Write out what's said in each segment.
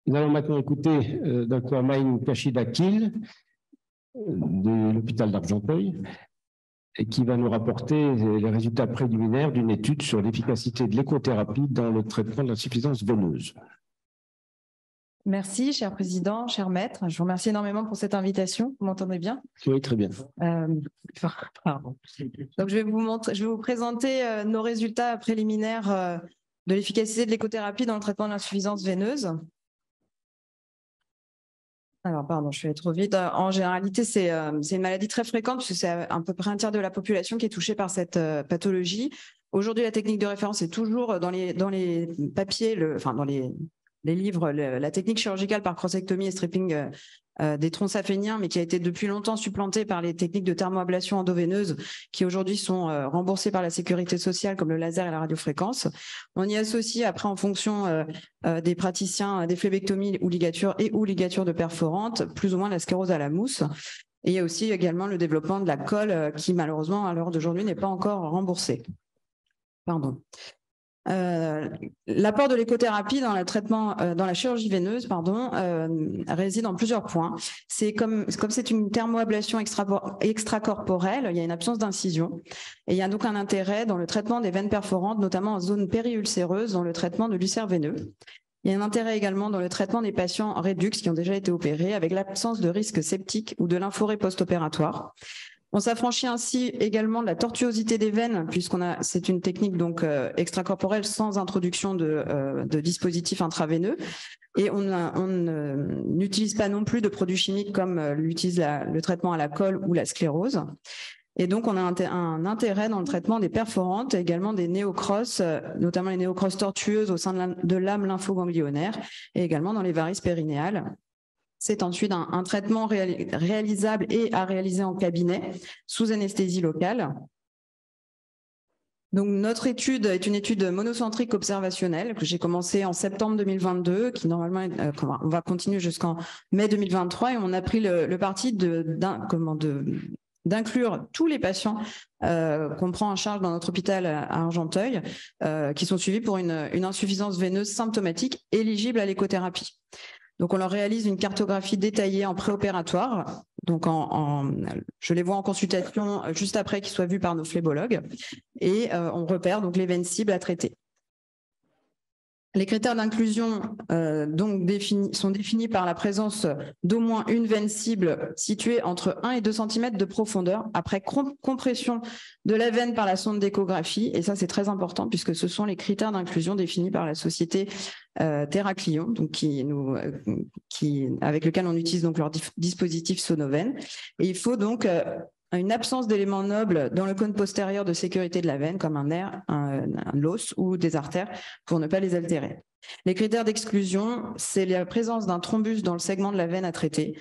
Nous allons maintenant écouter Dr Maïn Kachid-Akil de l'hôpital d'Argenteuil et qui va nous rapporter les résultats préliminaires d'une étude sur l'efficacité de l'écothérapie dans le traitement de l'insuffisance veineuse. Merci, cher président, cher maître. Je vous remercie énormément pour cette invitation. Vous m'entendez bien? Oui, très bien. Pardon. Donc, je vais vous présenter nos résultats préliminaires de l'efficacité de l'écothérapie dans le traitement de l'insuffisance veineuse. Alors, pardon, je suis allée trop vite. En généralité, c'est une maladie très fréquente puisque c'est à peu près un tiers de la population qui est touchée par cette pathologie. Aujourd'hui, la technique de référence est toujours dans les papiers, dans les livres, la technique chirurgicale par crossectomie et stripping des troncs saphéniens, mais qui a été depuis longtemps supplantée par les techniques de thermoablation endoveineuse qui aujourd'hui sont remboursées par la sécurité sociale comme le laser et la radiofréquence. On y associe après en fonction des praticiens des phlébectomies ou ligatures ou ligatures de perforantes, plus ou moins la sclérose à la mousse. Et il y a aussi également le développement de la colle qui malheureusement à l'heure d'aujourd'hui n'est pas encore remboursée. Pardon. L'apport de l'écothérapie dans le traitement, dans la chirurgie veineuse, réside en plusieurs points. C'est comme c'est une thermoablation extracorporelle, il y a une absence d'incision et il y a donc un intérêt dans le traitement des veines perforantes, notamment en zone périulcéreuse, dans le traitement de l'ulcère veineux. Il y a un intérêt également dans le traitement des patients Redux qui ont déjà été opérés avec l'absence de risque septique ou de lymphorée post-opératoire. On s'affranchit ainsi également de la tortuosité des veines, c'est une technique donc extracorporelle sans introduction de dispositifs intraveineux. Et on n'utilise pas non plus de produits chimiques comme l'utilise le traitement à la colle ou la sclérose. Et donc, on a un intérêt dans le traitement des perforantes, également des néocrosses, notamment les néocrosses tortueuses au sein de l'âme lymphoganglionnaire et également dans les varices périnéales. C'est ensuite un traitement réalisable et à réaliser en cabinet sous anesthésie locale. Donc, notre étude est une étude monocentrique observationnelle que j'ai commencée en septembre 2022, qui normalement, on va continuer jusqu'en mai 2023 et on a pris le parti d'inclure tous les patients qu'on prend en charge dans notre hôpital à Argenteuil, qui sont suivis pour une insuffisance veineuse symptomatique éligible à l'écothérapie. Donc, on leur réalise une cartographie détaillée en préopératoire. Donc, je les vois en consultation juste après qu'ils soient vus par nos phlébologues. Et on repère donc les veines cibles à traiter. Les critères d'inclusion sont définis par la présence d'au moins une veine cible située entre 1 et 2 cm de profondeur après compression de la veine par la sonde d'échographie. Et ça, c'est très important puisque ce sont les critères d'inclusion définis par la société Theraclion, donc avec lequel on utilise donc leur dispositif Sonoven. Et il faut donc une absence d'éléments nobles dans le cône postérieur de sécurité de la veine, comme un nerf, l'os ou des artères, pour ne pas les altérer. Les critères d'exclusion, c'est la présence d'un thrombus dans le segment de la veine à traiter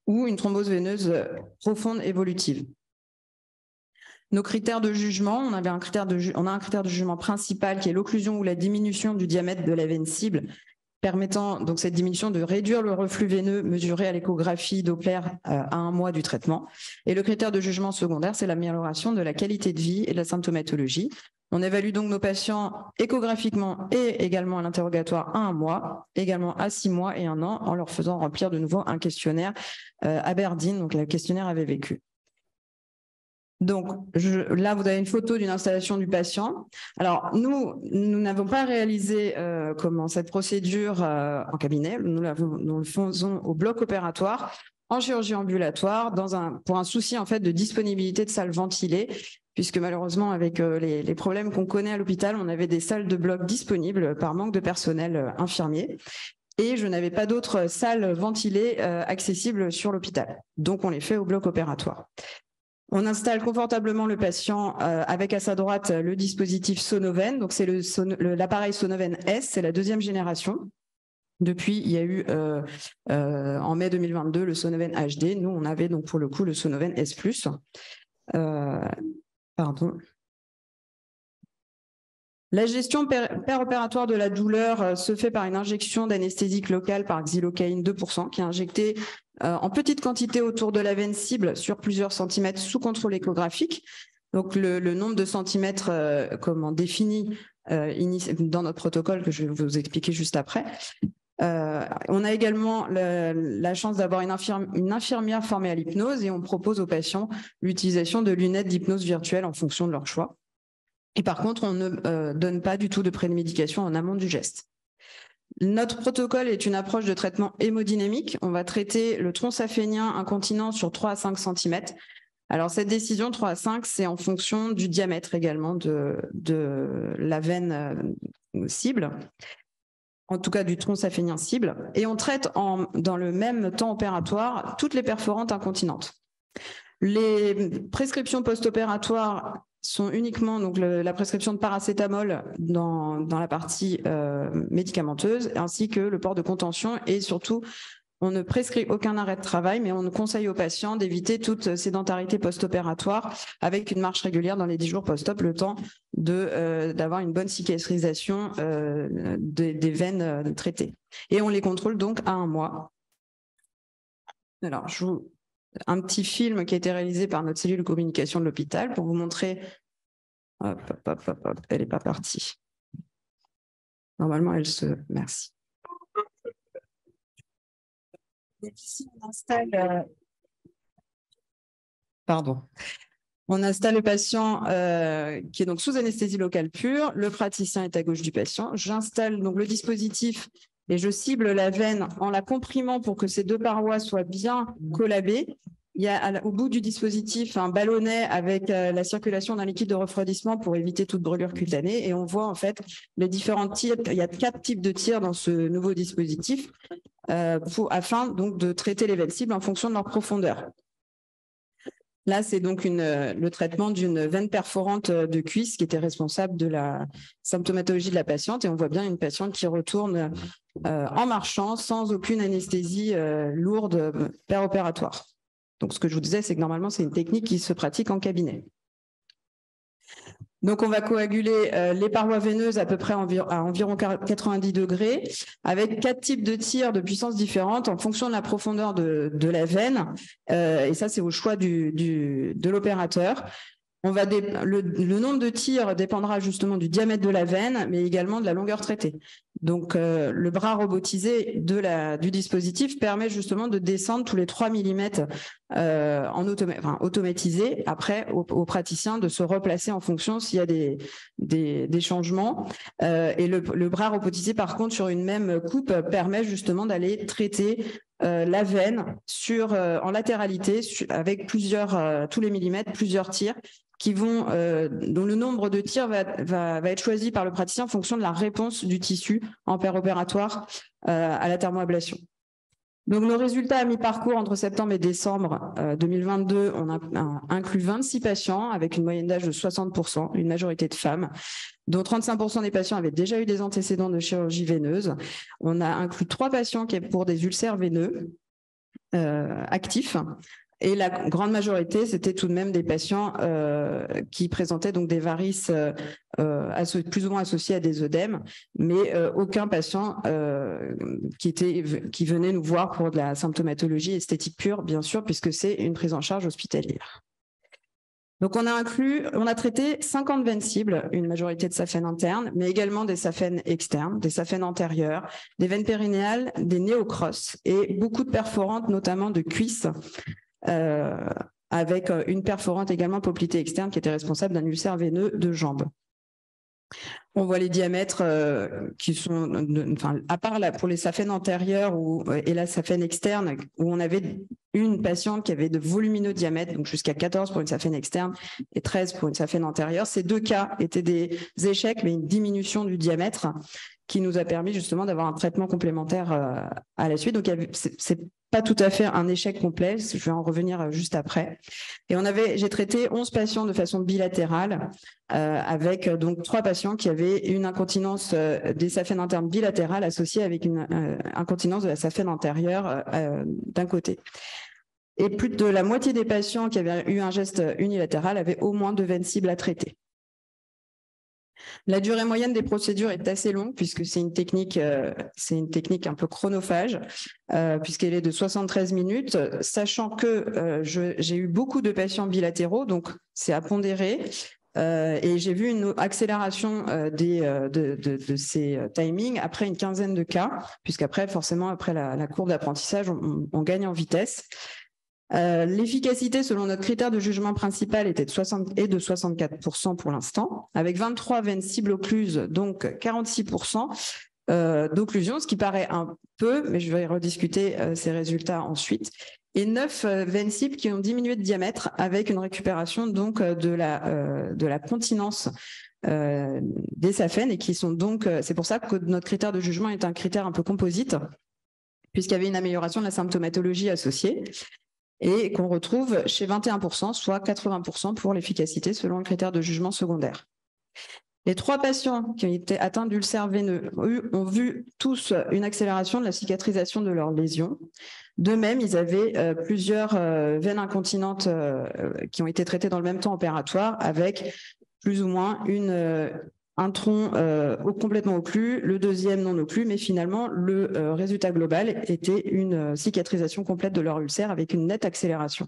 ou une thrombose veineuse profonde évolutive. Nos critères de jugement, on a un critère de jugement principal qui est l'occlusion ou la diminution du diamètre de la veine cible, permettant donc cette diminution de réduire le reflux veineux mesuré à l'échographie Doppler à 1 mois du traitement. Et le critère de jugement secondaire, c'est l'amélioration de la qualité de vie et de la symptomatologie. On évalue donc nos patients échographiquement et également à l'interrogatoire à 1 mois, également à 6 mois et 1 an, en leur faisant remplir de nouveau un questionnaire Aberdeen, donc le questionnaire avait vécu. Donc, là, vous avez une photo d'une installation du patient. Alors, nous n'avons pas réalisé cette procédure en cabinet. Nous le faisons au bloc opératoire, en chirurgie ambulatoire, pour un souci en fait de disponibilité de salles ventilées, puisque malheureusement, avec les problèmes qu'on connaît à l'hôpital, on avait des salles de bloc disponibles par manque de personnel infirmier. Et je n'avais pas d'autres salles ventilées accessibles sur l'hôpital. Donc, on les fait au bloc opératoire. On installe confortablement le patient avec à sa droite le dispositif Sonoven. Donc, c'est l'appareil Sonoven S, c'est la 2e génération. Depuis, il y a eu en mai 2022 le Sonoven HD. Nous, on avait donc pour le coup le Sonoven S+. La gestion péropératoire de la douleur se fait par une injection d'anesthésique locale par xylocaïne 2%, qui est injectée en petite quantité autour de la veine cible sur plusieurs centimètres sous contrôle échographique. Donc le nombre de centimètres défini dans notre protocole que je vais vous expliquer juste après. On a également la chance d'avoir une infirmière formée à l'hypnose et on propose aux patients l'utilisation de lunettes d'hypnose virtuelle en fonction de leur choix. Et par contre, on ne donne pas du tout de prémédication en amont du geste. Notre protocole est une approche de traitement hémodynamique. On va traiter le tronc saphénien incontinent sur 3 à 5 cm. Alors, cette décision 3 à 5, c'est en fonction du diamètre également de la veine cible, en tout cas du tronc saphénien cible. Et on traite dans le même temps opératoire toutes les perforantes incontinentes. Les prescriptions post-opératoires sont uniquement donc la prescription de paracétamol dans la partie médicamenteuse, ainsi que le port de contention et surtout on ne prescrit aucun arrêt de travail, mais on conseille aux patients d'éviter toute sédentarité post-opératoire avec une marche régulière dans les 10 jours post-op, le temps d'avoir une bonne cicatrisation des veines traitées. Et on les contrôle donc à 1 mois. Alors, je vous un petit film qui a été réalisé par notre cellule de communication de l'hôpital pour vous montrer. Hop, elle n'est pas partie. Normalement, elle se. Merci. Ici, on installe. Pardon. On installe le patient qui est donc sous anesthésie locale pure. Le praticien est à gauche du patient. J'installe donc le dispositif et je cible la veine en la comprimant pour que ces 2 parois soient bien collabées. Il y a au bout du dispositif un ballonnet avec la circulation d'un liquide de refroidissement pour éviter toute brûlure cutanée. Et on voit en fait les différents tirs. Il y a 4 types de tirs dans ce nouveau dispositif afin donc de traiter les veines cibles en fonction de leur profondeur. Là, c'est donc le traitement d'une veine perforante de cuisse qui était responsable de la symptomatologie de la patiente. Et on voit bien une patiente qui retourne en marchant sans aucune anesthésie lourde péropératoire. Donc, ce que je vous disais, c'est que normalement, c'est une technique qui se pratique en cabinet. Donc, on va coaguler les parois veineuses à peu près à environ 90 degrés avec 4 types de tirs de puissance différentes en fonction de la profondeur de la veine. Et ça, c'est au choix de l'opérateur. Le nombre de tirs dépendra justement du diamètre de la veine, mais également de la longueur traitée. Donc, le bras robotisé du dispositif permet justement de descendre tous les 3 mm automatisé. Après, au praticien de se replacer en fonction s'il y a des changements. Et le bras robotisé, par contre, sur une même coupe, permet justement d'aller traiter la veine en latéralité avec tous les millimètres, plusieurs tirs dont le nombre de tirs va être choisi par le praticien en fonction de la réponse du tissu en péropératoire à la thermoablation. Donc, nos résultats à mi-parcours entre septembre et décembre 2022, on a inclus 26 patients avec une moyenne d'âge de 60%, une majorité de femmes, dont 35% des patients avaient déjà eu des antécédents de chirurgie veineuse. On a inclus 3 patients qui pour des ulcères veineux actifs. Et la grande majorité, c'était tout de même des patients qui présentaient donc des varices plus ou moins associées à des œdèmes, mais aucun patient qui venait nous voir pour de la symptomatologie esthétique pure, bien sûr, puisque c'est une prise en charge hospitalière. Donc, on a traité 50 veines cibles, une majorité de saphènes internes, mais également des saphènes externes, des saphènes antérieures, des veines périnéales, des néocrosses et beaucoup de perforantes, notamment de cuisses, avec une perforante également poplitée externe qui était responsable d'un ulcère veineux de jambe. On voit les diamètres qui sont, à part pour les saphènes antérieures et la saphène externe, où on avait une patiente qui avait de volumineux diamètres, donc jusqu'à 14 pour une saphène externe et 13 pour une saphène antérieure. Ces 2 cas étaient des échecs, mais une diminution du diamètre qui nous a permis justement d'avoir un traitement complémentaire à la suite. Donc, c'est pas tout à fait un échec complet, je vais en revenir juste après. Et j'ai traité 11 patients de façon bilatérale avec donc 3 patients qui avaient une incontinence des saphènes internes bilatérales associée avec une incontinence de la saphène antérieure d'un côté. Et plus de la moitié des patients qui avaient eu un geste unilatéral avaient au moins 2 veines cibles à traiter. La durée moyenne des procédures est assez longue puisque c'est une technique un peu chronophage puisqu'elle est de 73 minutes, sachant que j'ai eu beaucoup de patients bilatéraux, donc c'est à pondérer. et j'ai vu une accélération de ces timings après une quinzaine de cas, puisqu'après, forcément, après la courbe d'apprentissage, on gagne en vitesse. L'efficacité, selon notre critère de jugement principal, était de 64% pour l'instant, avec 23 veines cibles occluses, donc 46% d'occlusion, ce qui paraît un peu, mais je vais rediscuter ces résultats ensuite. Et 9 veines cibles qui ont diminué de diamètre avec une récupération donc de la continence des saphènes et qui sont donc, c'est pour ça que notre critère de jugement est un critère un peu composite, puisqu'il y avait une amélioration de la symptomatologie associée et qu'on retrouve chez 21%, soit 80% pour l'efficacité selon le critère de jugement secondaire. Les 3 patients qui ont été atteints d'ulcères veineux ont vu tous une accélération de la cicatrisation de leurs lésions. De même, ils avaient plusieurs veines incontinentes qui ont été traitées dans le même temps opératoire avec plus ou moins un tronc complètement occlus, le deuxième non occlus, mais finalement, le résultat global était une cicatrisation complète de leur ulcère avec une nette accélération.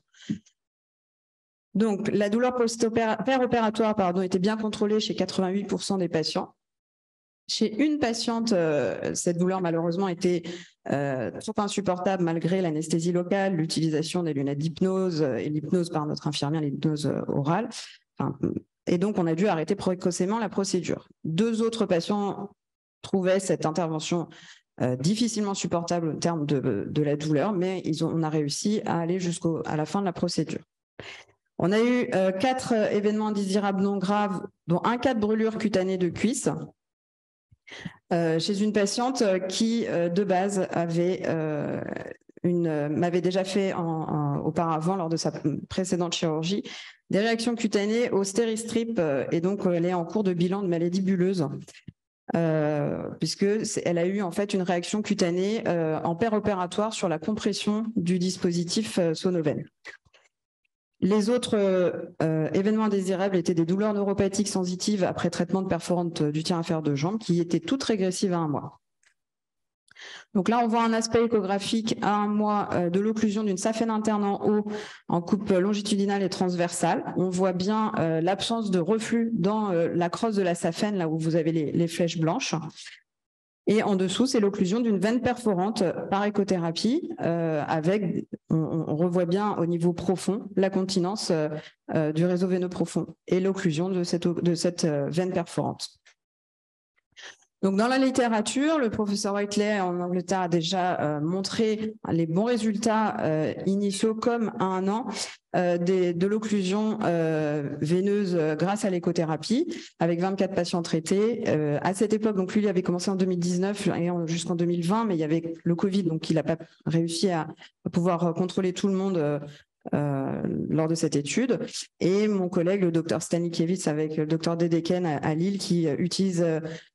Donc, la douleur post-opératoire était bien contrôlée chez 88% des patients. Chez une patiente, cette douleur malheureusement était trop insupportable malgré l'anesthésie locale, l'utilisation des lunettes d'hypnose et l'hypnose par notre infirmière, l'hypnose orale. Et donc, on a dû arrêter précocement la procédure. 2 autres patients trouvaient cette intervention difficilement supportable en termes de la douleur, mais on a réussi à aller jusqu'à la fin de la procédure. On a eu 4 événements indésirables non graves, dont un cas de brûlure cutanée de cuisse, chez une patiente qui, de base, m'avait déjà fait auparavant, lors de sa précédente chirurgie, des réactions cutanées au Stéristrip, et donc elle est en cours de bilan de maladie bulleuse, puisqu'elle a eu en fait une réaction cutanée en péropératoire sur la compression du dispositif Sonoven. Les autres événements indésirables étaient des douleurs neuropathiques sensitives après traitement de perforante du tiers inférieur de jambe qui étaient toutes régressives à 1 mois. Donc là, on voit un aspect échographique à 1 mois de l'occlusion d'une saphène interne en haut en coupe longitudinale et transversale. On voit bien l'absence de reflux dans la crosse de la saphène, là où vous avez les flèches blanches. Et en dessous, c'est l'occlusion d'une veine perforante par échothérapie on revoit bien au niveau profond la continence du réseau veineux profond et l'occlusion de cette veine perforante. Donc, dans la littérature, le professeur Whiteley en Angleterre a déjà montré les bons résultats initiaux comme à 1 an de l'occlusion veineuse grâce à l'échothérapie avec 24 patients traités. À cette époque, donc lui, il avait commencé en 2019 et jusqu'en 2020, mais il y avait le Covid, donc il n'a pas réussi à pouvoir contrôler tout le monde lors de cette étude. Et mon collègue, le docteur Stanikiewicz, avec le docteur Dedeken à Lille, qui utilise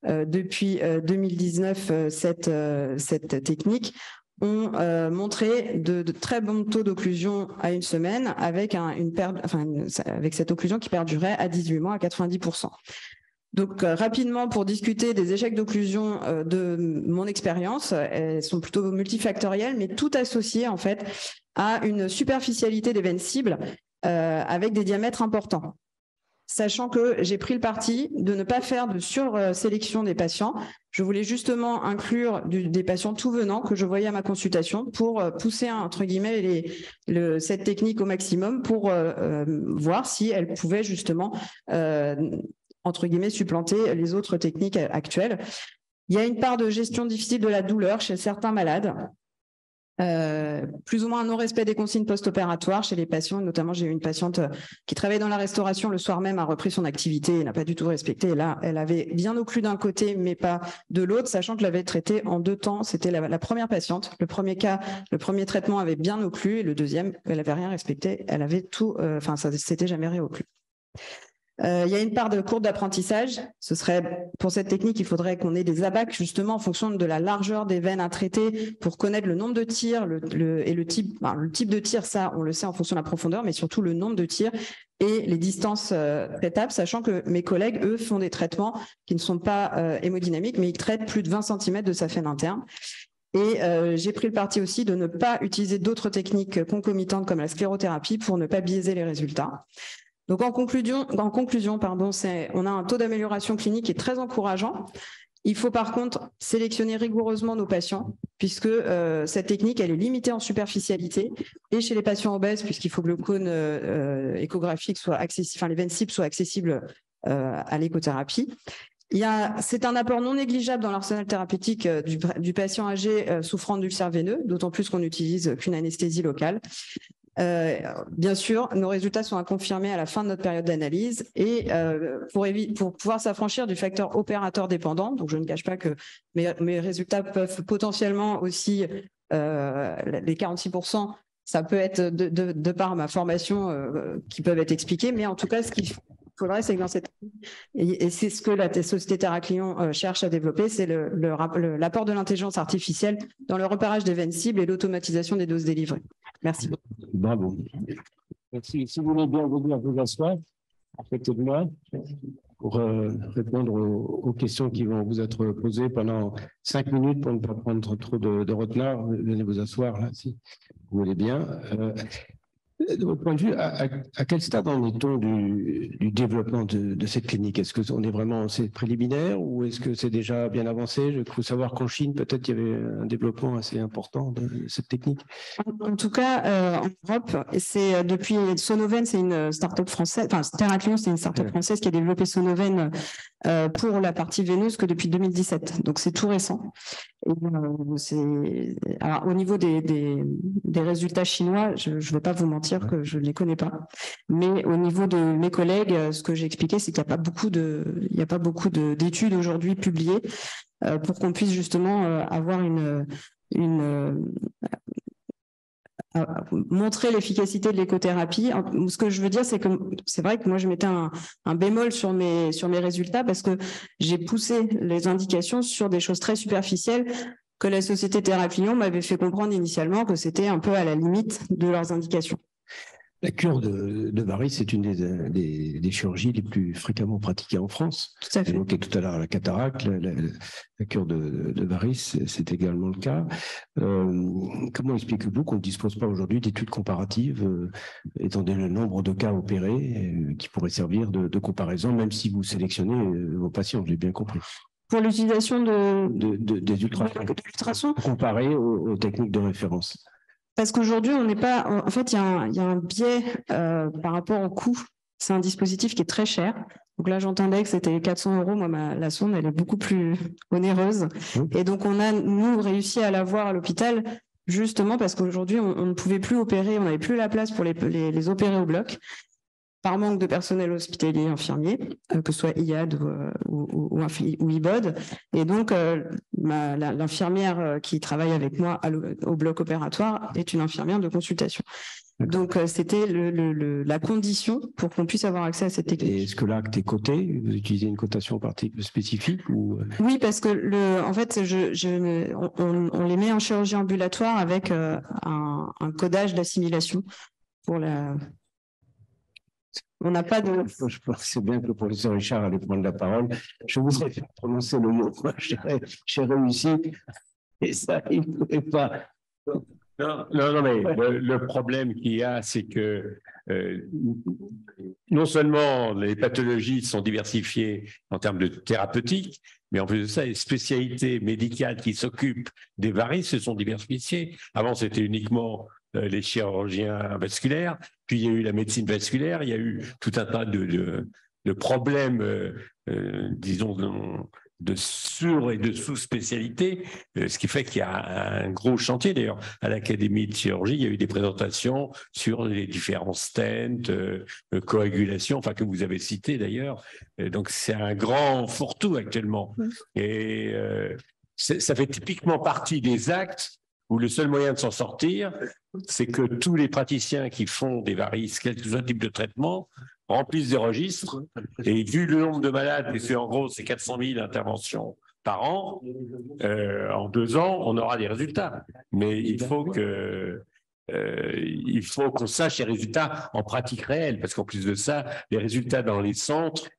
depuis 2019 cette technique, ont montré de très bons taux d'occlusion à 1 semaine avec avec cette occlusion qui perdurait à 18 mois à 90%. Donc, rapidement, pour discuter des échecs d'occlusion de mon expérience, elles sont plutôt multifactorielles, mais toutes associées, en fait, à une superficialité des veines cibles avec des diamètres importants. Sachant que j'ai pris le parti de ne pas faire de sursélection des patients. Je voulais justement inclure des patients tout venant que je voyais à ma consultation pour pousser, entre guillemets, cette technique au maximum pour voir si elle pouvait justement entre guillemets, supplanter les autres techniques actuelles. Il y a une part de gestion difficile de la douleur chez certains malades, plus ou moins un non-respect des consignes post-opératoires chez les patients. Notamment, j'ai eu une patiente qui travaillait dans la restauration le soir même, a repris son activité et n'a pas du tout respecté. Et là, elle avait bien occlu d'un côté, mais pas de l'autre, sachant que l'avait traité en 2 temps. C'était la première patiente. Le premier cas, le premier traitement avait bien occlu et le deuxième, elle n'avait rien respecté. Elle avait tout, ça s'était jamais réocclu. Il y a une part de courbe d'apprentissage. Ce serait, pour cette technique, il faudrait qu'on ait des abacs justement en fonction de la largeur des veines à traiter pour connaître le nombre de tirs et le type de tir. Ça, on le sait en fonction de la profondeur, mais surtout le nombre de tirs et les distances traitables, sachant que mes collègues, eux, font des traitements qui ne sont pas hémodynamiques, mais ils traitent plus de 20 cm de saphène interne. Et j'ai pris le parti aussi de ne pas utiliser d'autres techniques concomitantes comme la sclérothérapie pour ne pas biaiser les résultats. Donc en conclusion, on a un taux d'amélioration clinique qui est très encourageant. Il faut par contre sélectionner rigoureusement nos patients, puisque cette technique, elle est limitée en superficialité, et chez les patients obèses, puisqu'il faut que le cône échographique soit accessible, enfin les veines cibles soient accessibles à l'échothérapie. C'est un apport non négligeable dans l'arsenal thérapeutique du patient âgé souffrant d'ulcères veineux, d'autant plus qu'on n'utilise qu'une anesthésie locale. Bien sûr, nos résultats sont à confirmer à la fin de notre période d'analyse et pour pouvoir s'affranchir du facteur opérateur dépendant, donc je ne cache pas que mes résultats peuvent potentiellement aussi, les 46%, ça peut être de par ma formation qui peuvent être expliquées, mais en tout cas, ce qu'il faudrait, c'est que dans cette... Et c'est ce que la société Theraclion cherche à développer, c'est l'apport de l'intelligence artificielle dans le repérage des veines cibles et l'automatisation des doses délivrées. Merci. Bravo. Merci. Si vous voulez bien vous asseoir à côté de moi pour répondre aux questions qui vont vous être posées pendant 5 minutes pour ne pas prendre trop de retard. Venez vous asseoir là, si vous voulez bien. De votre point de vue, à quel stade en est-on du développement de cette clinique? Est-ce qu'on est vraiment assez préliminaire ou est-ce que c'est déjà bien avancé? Il faut savoir qu'en Chine, peut-être il y avait un développement assez important de cette technique. En tout cas, en Europe, c'est depuis Sonoven, c'est une start-up française, enfin Theraclion, c'est une start-up française qui a développé Sonoven pour la partie veineuse que depuis 2017. Donc c'est tout récent. Et, alors, au niveau des résultats chinois, je ne vais pas vous mentir que je ne les connais pas. Mais au niveau de mes collègues, ce que j'ai expliqué, c'est qu'il n'y a pas beaucoup d'études aujourd'hui publiées pour qu'on puisse justement avoir montrer l'efficacité de l'écothérapie. Ce que je veux dire, c'est que c'est vrai que moi, je mettais un bémol sur mes résultats parce que j'ai poussé les indications sur des choses très superficielles que la société Theraclion m'avait fait comprendre initialement que c'était un peu à la limite de leurs indications. La cure de varices est une des chirurgies les plus fréquemment pratiquées en France. Tout à fait. Évoqué tout à l'heure la cataracte, la cure de varices, c'est également le cas. Comment expliquez-vous qu'on ne dispose pas aujourd'hui d'études comparatives, étant donné le nombre de cas opérés, qui pourraient servir de comparaison, même si vous sélectionnez vos patients, j'ai bien compris. Pour l'utilisation des ultrasons comparés aux techniques de référence. Parce qu'aujourd'hui, on n'est pas. En fait, il y a un biais par rapport au coût. C'est un dispositif qui est très cher. Donc là, j'entendais que c'était 400 €. Moi, la sonde, elle est beaucoup plus onéreuse. Et donc, on a, nous, réussi à l'avoir à l'hôpital, justement parce qu'aujourd'hui, on ne pouvait plus opérer, on n'avait plus la place pour les opérer au bloc, par manque de personnel hospitalier infirmier, que ce soit IAD ou IBOD. Et donc, l'infirmière qui travaille avec moi au bloc opératoire est une infirmière de consultation. Donc, c'était la condition pour qu'on puisse avoir accès à cette technique. Et est-ce que l'acte est coté? Vous utilisez une cotation spécifique ou... Oui, parce que en fait, on les met en chirurgie ambulatoire avec un codage d'assimilation pour la... On n'a pas de... Je pensais bien que le professeur Richard allait prendre la parole. Je voudrais faire prononcer le mot. J'ai réussi. Et ça, il ne pouvait pas. Non, mais le problème qu'il y a, c'est que non seulement les pathologies sont diversifiées en termes de thérapeutique, mais en plus de ça, les spécialités médicales qui s'occupent des varices se sont diversifiées. Avant, c'était uniquement les chirurgiens vasculaires, puis il y a eu la médecine vasculaire, il y a eu tout un tas de problèmes, disons, de sur- et de sous-spécialités, ce qui fait qu'il y a un gros chantier. D'ailleurs, à l'Académie de chirurgie, il y a eu des présentations sur les différents stents, coagulation, enfin que vous avez cité d'ailleurs. Donc, c'est un grand fourre-tout actuellement. Et ça fait typiquement partie des actes où le seul moyen de s'en sortir, c'est que tous les praticiens qui font des varices, quel que soit le type de traitement, remplissent des registres. Et vu le nombre de malades, et c'est en gros, c'est 400 000 interventions par an, en 2 ans, on aura des résultats. Mais il faut qu'on sache les résultats en pratique réelle, parce qu'en plus de ça, les résultats dans les centres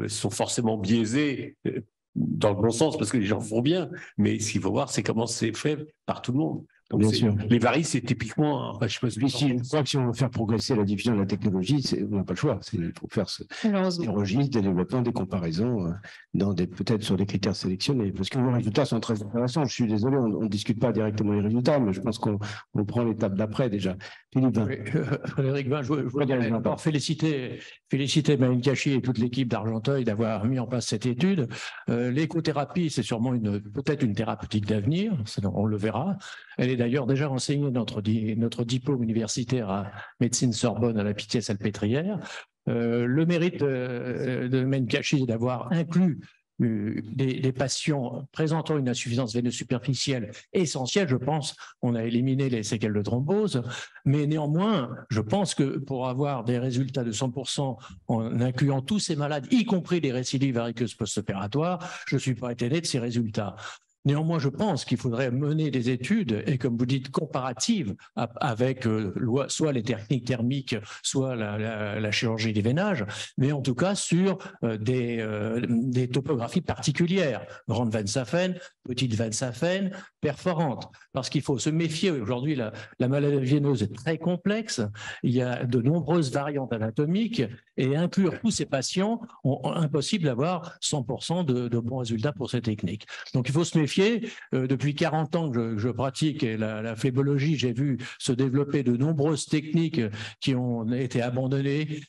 sont forcément biaisés dans le bon sens, parce que les gens font bien, mais ce qu'il faut voir, c'est comment c'est fait par tout le monde. Donc Bien sûr. les varices, c'est typiquement, enfin, je sais pas Je crois que si on veut faire progresser la diffusion de la technologie, on n'a pas le choix. Il faut faire des registres, des développements, des comparaisons, peut-être sur des critères sélectionnés. Parce que les résultats sont très intéressants. Je suis désolé, on ne discute pas directement les résultats, mais je pense qu'on prend l'étape d'après déjà. Philippe Vin. Oui, Frédéric Vin, je voudrais d'abord féliciter Maïn Kachi et toute l'équipe d'Argenteuil d'avoir mis en place cette étude. L'écothérapie, c'est sûrement peut-être une thérapeutique d'avenir, on le verra. Elle est d'ailleurs déjà enseignée notre diplôme universitaire à médecine Sorbonne à la Pitié-Salpêtrière. Le mérite de Maïn Kachi, c'est d'avoir inclus les patients présentant une insuffisance veineuse superficielle essentielle. Je pense qu'on a éliminé les séquelles de thrombose, mais néanmoins, je pense que pour avoir des résultats de 100% en incluant tous ces malades, y compris les récidives variceuses post-opératoires, je ne suis pas étonné de ces résultats. Néanmoins, je pense qu'il faudrait mener des études, et comme vous dites, comparatives avec soit les techniques thermiques, soit la chirurgie des veinages, mais en tout cas sur des topographies particulières, grande veine saphène, petite veine saphène, perforante. Parce qu'il faut se méfier, aujourd'hui la maladie veineuse est très complexe, il y a de nombreuses variantes anatomiques, et inclure tous ces patients, impossible d'avoir 100% de bons résultats pour ces techniques. Donc il faut se méfier. Depuis 40 ans que je pratique la phlébologie, j'ai vu se développer de nombreuses techniques qui ont été abandonnées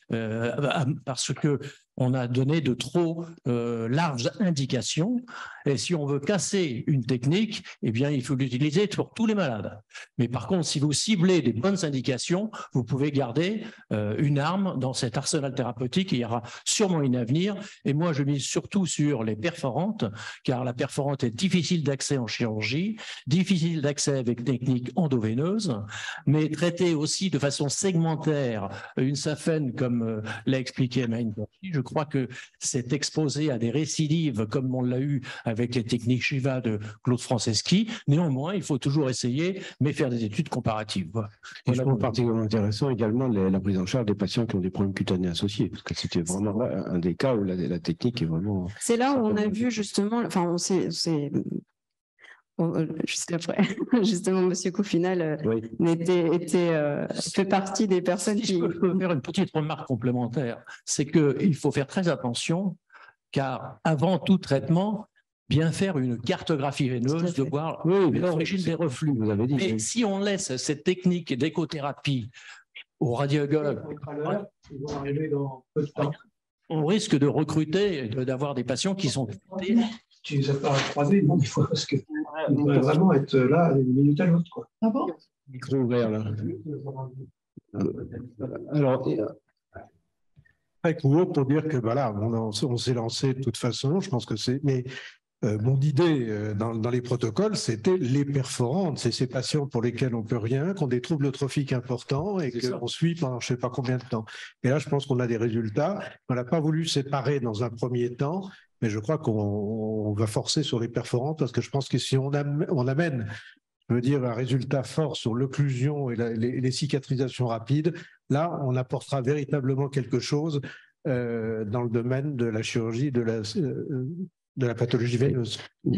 parce que on a donné de trop larges indications. Et si on veut casser une technique, eh bien, il faut l'utiliser pour tous les malades. Mais par contre, si vous ciblez des bonnes indications, vous pouvez garder une arme dans cet arsenal thérapeutique. Il y aura sûrement un avenir. Et moi, je mise surtout sur les perforantes, car la perforante est difficile d'accès en chirurgie, difficile d'accès avec technique endoveineuse, mais traitée aussi de façon segmentaire, une saphène, comme l'a expliqué Maïn Kachi. Je crois que c'est exposé à des récidives, comme on l'a eu avec les techniques Shiva de Claude Franceschi. Néanmoins, il faut toujours essayer, mais faire des études comparatives. Et je trouve particulièrement intéressant également la prise en charge des patients qui ont des problèmes cutanés associés, parce que c'était vraiment un des cas où la technique est vraiment... C'est là où on a vu justement, enfin, juste après, justement, M. Coufinal fait partie des personnes qui... Je peux faire une petite remarque complémentaire, c'est qu'il faut faire très attention, car avant tout traitement, bien faire une cartographie veineuse, de voir l'origine des reflux. Vous avez dit, mais si on laisse cette technique d'écothérapie aux radiologues, on risque de recruter, d'avoir des patients qui sont... Tu les as pas croisés, non, des fois, parce que on doit vraiment être là une minute à l'autre, quoi. Ah bon? Micro ouvert, là. Alors, très court pour dire que voilà, on s'est lancé de toute façon, je pense que c'est... Mais mon idée dans les protocoles, c'était les perforantes. C'est ces patients pour lesquels on ne peut rien, qui ont des troubles trophiques importants et qu'on suit pendant je ne sais pas combien de temps. Et là, je pense qu'on a des résultats. On n'a pas voulu séparer dans un premier temps, mais je crois qu'on va forcer sur les perforantes parce que je pense que si on amène, je veux dire, un résultat fort sur l'occlusion et les cicatrisations rapides, là, on apportera véritablement quelque chose dans le domaine de la chirurgie, de la pathologie veineuse.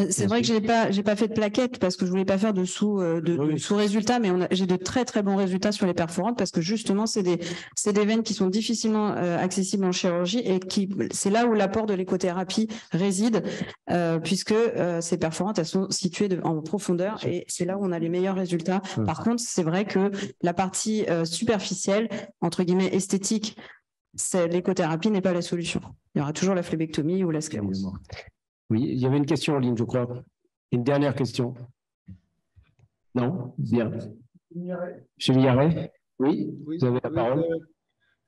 C'est vrai que j'ai pas fait de plaquette parce que je voulais pas faire de sous-résultats, mais j'ai de très très bons résultats sur les perforantes parce que justement c'est des veines qui sont difficilement accessibles en chirurgie et c'est là où l'apport de l'écothérapie réside puisque ces perforantes elles sont situées en profondeur et c'est là où on a les meilleurs résultats. Par contre, c'est vrai que la partie superficielle, entre guillemets esthétique, l'écothérapie n'est pas la solution. Il y aura toujours la phlébectomie ou la sclérose. Oui, il y avait une question en ligne, je crois. Une dernière question. Non? Bien. Monsieur Millaret? Oui, vous avez la parole.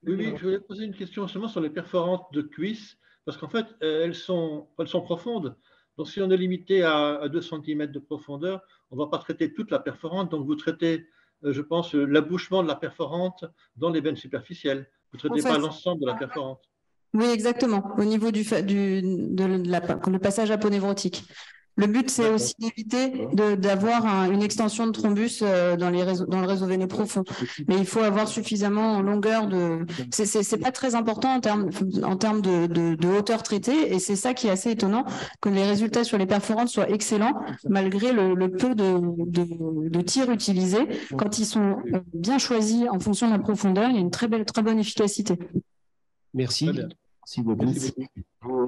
Oui, je voulais poser une question seulement sur les perforantes de cuisse, parce qu'en fait, elles sont profondes. Donc, si on est limité à 2 cm de profondeur, on ne va pas traiter toute la perforante. Donc, vous traitez, je pense, l'abouchement de la perforante dans les veines superficielles. Vous ne traitez pas l'ensemble de la perforante. Oui, exactement, au niveau le passage aponévrotique. Le but, c'est aussi d'éviter d'avoir une extension de thrombus dans le réseau veineux profond. Mais il faut avoir suffisamment en longueur de... C'est pas très important en termes de hauteur traitée, et c'est ça qui est assez étonnant, que les résultats sur les perforantes soient excellents, malgré le peu de tirs utilisés. Quand ils sont bien choisis en fonction de la profondeur, il y a une très bonne efficacité. Merci. Merci beaucoup.